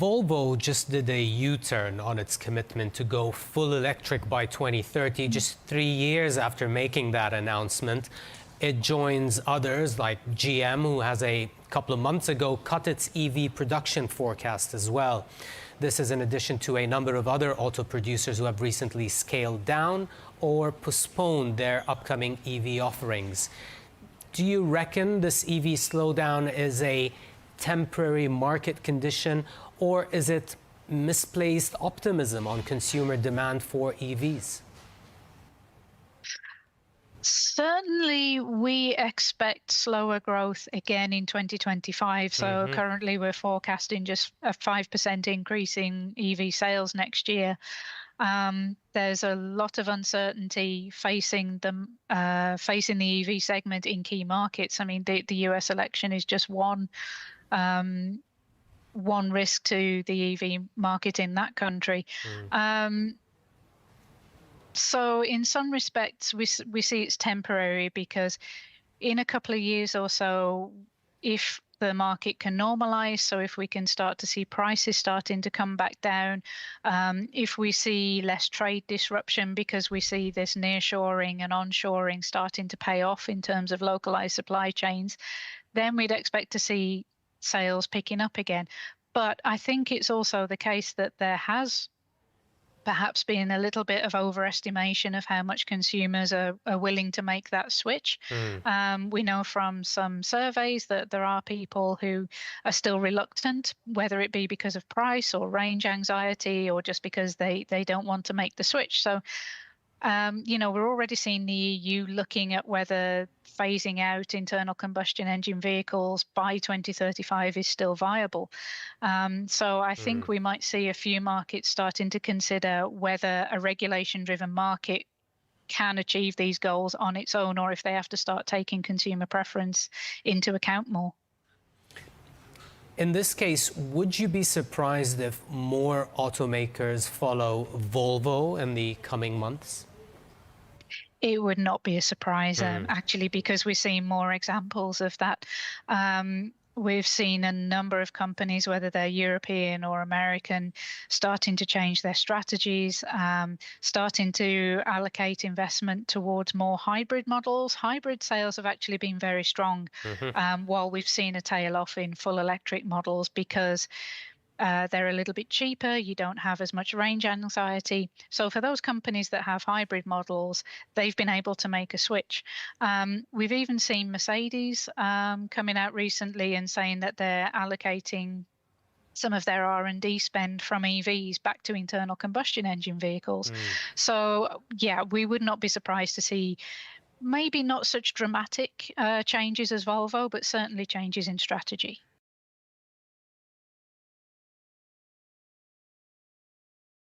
Volvo just did a U-turn on its commitment to go full electric by 2030, just 3 years after making that announcement. It joins others like GM, who has a couple of months ago cut its EV production forecast as well. This is in addition to a number of other auto producers who have recently scaled down or postponed their upcoming EV offerings. Do you reckon this EV slowdown is a temporary market condition, or is it misplaced optimism on consumer demand for EVs? Certainly, we expect slower growth again in 2025. So currently we're forecasting just a 5% increase in EV sales next year. There's a lot of uncertainty facing the EV segment in key markets. I mean, the US election is just one risk to the EV market in that country. So in some respects, we see it's temporary, because in a couple of years or so, if the market can normalize, so if we can start to see prices starting to come back down, if we see less trade disruption because we see this nearshoring and onshoring starting to pay off in terms of localized supply chains, then we'd expect to see sales picking up again. But I think it's also the case that there has perhaps been a little bit of overestimation of how much consumers are willing to make that switch. We know from some surveys that there are people who are still reluctant, whether it be because of price or range anxiety, or just because they don't want to make the switch. So, we're already seeing the EU looking at whether phasing out internal combustion engine vehicles by 2035 is still viable. So I think we might see a few markets starting to consider whether a regulation-driven market can achieve these goals on its own, or if they have to start taking consumer preference into account more. In this case, would you be surprised if more automakers follow Volvo in the coming months? It would not be a surprise, actually, because we're seeing more examples of that. We've seen a number of companies, whether they're European or American, starting to change their strategies, starting to allocate investment towards more hybrid models. Hybrid sales have actually been very strong, while we've seen a tail off in full electric models, because they're a little bit cheaper. You don't have as much range anxiety. So for those companies that have hybrid models, they've been able to make a switch. We've even seen Mercedes coming out recently and saying that they're allocating some of their R&D spend from EVs back to internal combustion engine vehicles. So yeah, we would not be surprised to see maybe not such dramatic changes as Volvo, but certainly changes in strategy.